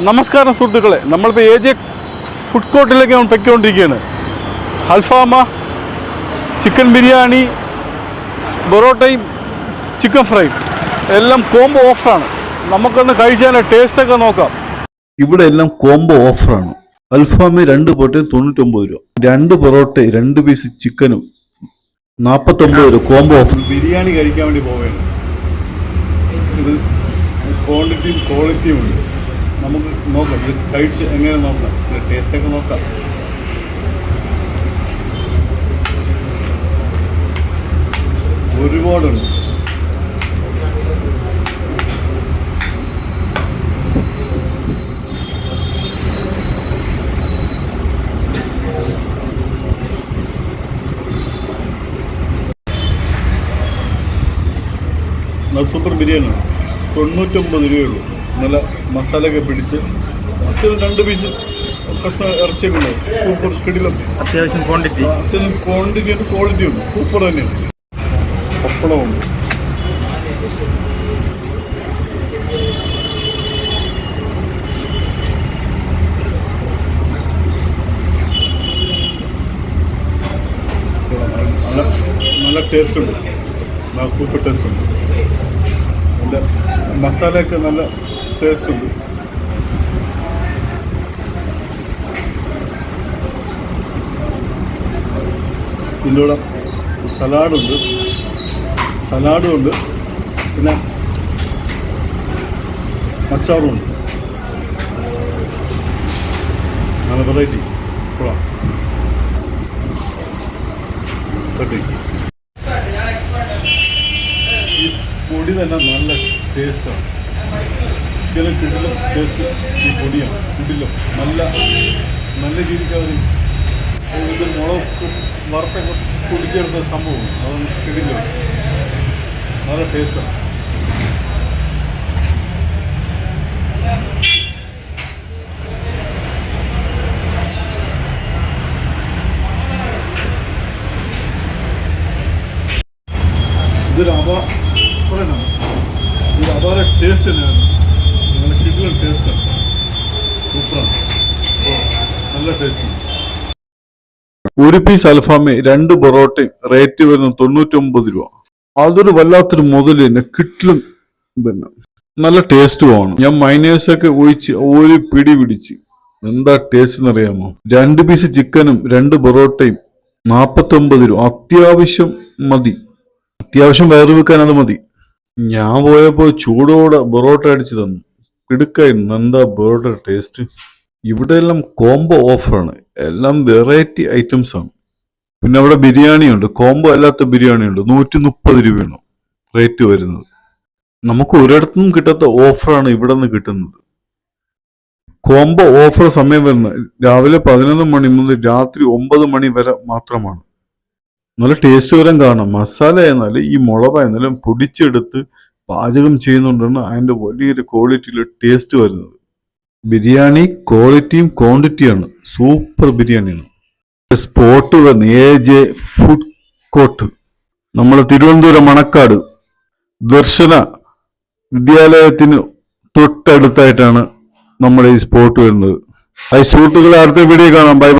നമസ്കാരം സുഹൃത്തുക്കളെ, നമ്മളിപ്പോൾ AJ ഫുഡ് കോർട്ടിലേക്ക് പൊയ്ക്കൊണ്ടിരിക്കുകയാണ്. അൽഫാമ, ചിക്കൻ ബിരിയാണി, പൊറോട്ടയും ചിക്കൻ ഫ്രൈ എല്ലാം കോംബോ ഓഫറാണ്. നമുക്കൊന്ന് കഴിച്ചാൽ ടേസ്റ്റൊക്കെ നോക്കാം. ഇവിടെ എല്ലാം കോംബോ ഓഫറാണ്. അൽഫാമ് 2 പൊറോട്ടയും 99 രൂപ, 2 പൊറോട്ട 2 പീസ് ചിക്കനും 49 രൂപ കോംബോ ഓഫർ. ബിരിയാണി കഴിക്കാൻ വേണ്ടി പോവുകയാണ്. ഇത് ക്വാണ്ടിറ്റിയും ക്വാളിറ്റിയും ഉണ്ട്. നമുക്ക് നോക്കാം, ഇത് കഴിച്ച് എങ്ങനെ നോക്കാം, ടേസ്റ്റൊക്കെ നോക്കാം. ഒരുപാടുണ്ട്. സൂപ്പർ ബിരിയാണിയാണ്. 99 രൂപയുള്ളൂ. നല്ല മസാലയൊക്കെ പിടിച്ച് അത്യാവശ്യം 2 പീസ് കഷ്ണം ഇറച്ചിയൊക്കെ ഉണ്ട്. സൂപ്പർ കിടിലം. അത്യാവശ്യം ക്വാണ്ടിറ്റി ഉണ്ട്, ക്വാളിറ്റി ഉണ്ട്. സൂപ്പർ തന്നെയാണ്. പപ്പടമുണ്ട്. നല്ല ടേസ്റ്റ് ഉണ്ട്. നല്ല സൂപ്പർ ടേസ്റ്റ് ഉണ്ട്. അതിൻ്റെ മസാലയൊക്കെ നല്ല ടേസ്റ്റ് ഉണ്ട്. ഇതിൻ്റെ കൂടെ സലാഡും ഉണ്ട്, പിന്നെ അച്ചാറും ഉണ്ട്. നല്ല വെറൈറ്റി. ഈ പൊടി തന്നെ നല്ല ടേസ്റ്റാണ്. ചിക്കനും കിടിലും ടേസ്റ്റ് ഈ പൊടിയാണ്. കിടിലും നല്ല രീതിക്ക് അവർ ഇത് മുളക് വറുത്തൊക്കെ പൊടിച്ചെടുത്ത സംഭവം. അതൊന്ന് കിടിലും നല്ല ടേസ്റ്റാണ്. ഇതൊരു അപാര ടേസ്റ്റ് തന്നെയാണ്. നല്ല കിടിലൻ ടേസ്റ്റാണ്. സൂപ്പറാണ്. നല്ല ടേസ്റ്റാണ്. 1 പീസ് അൽഫാമ് 2 പൊറോട്ടയും റേറ്റ് വരുന്നത് 99 രൂപ. അതൊരു വല്ലാത്തൊരു മുതൽ തന്നെ. കിട്ടിലും പിന്നെ നല്ല ടേസ്റ്റുമാണ്. ഞാൻ മൈനേഴ്സൊക്കെ ഒഴിച്ച് ഒരു പിടി പിടിച്ച് എന്താ ടേസ്റ്റ് എന്നറിയാമോ? 2 പീസ് ചിക്കനും 2 പൊറോട്ടയും 49 രൂപ. അത്യാവശ്യം മതി. അത്യാവശ്യം വയറ് വെക്കാൻ അത് മതി. ഞാൻ പോയപ്പോൾ ചൂടോടെ പൊറോട്ട അടിച്ചു തന്നു. കിടുക്കായിരുന്നു. എന്താ പൊറോട്ട ടേസ്റ്റ്. ഇവിടെ എല്ലാം കോംബോ ഓഫറാണ്. എല്ലാം വെറൈറ്റി ഐറ്റംസ് ആണ്. പിന്നെ അവിടെ ബിരിയാണി ഉണ്ട്. കോംബോ അല്ലാത്ത ബിരിയാണി ഉണ്ട്. 130 രൂപയാണ് റേറ്റ് വരുന്നത്. നമുക്ക് ഒരിടത്തുനിന്നും കിട്ടാത്ത ഓഫറാണ് ഇവിടെ നിന്ന് കിട്ടുന്നത്. കോംബോ ഓഫർ സമയം വരുന്നത് രാവിലെ 11 മണി മുതൽ രാത്രി 9 മണി വരെ മാത്രമാണ്. നല്ല ടേസ്റ്റ് വരാൻ കാണാം. മസാല ആയിരുന്നാലും ഈ മുളകായിരുന്നാലും പൊടിച്ചെടുത്ത് പാചകം ചെയ്യുന്നുണ്ടാണ് അതിൻ്റെ വലിയൊരു ക്വാളിറ്റിയിൽ ടേസ്റ്റ് വരുന്നത്. ബിരിയാണി ക്വാളിറ്റിയും ക്വാണ്ടിറ്റിയാണ്. സൂപ്പർ ബിരിയാണിയാണ്. സ്പോട്ട് വരുന്നത് AJ ഫുഡ് കോർട്ട്. നമ്മൾ തിരുവനന്തപുരം മണക്കാട് ദർശന വിദ്യാലയത്തിന് തൊട്ടടുത്തായിട്ടാണ് നമ്മുടെ ഈ സ്പോട്ട് വരുന്നത്. സുഹൃത്തുക്കളെ, അടുത്ത വീഡിയോ കാണാം. ബൈ.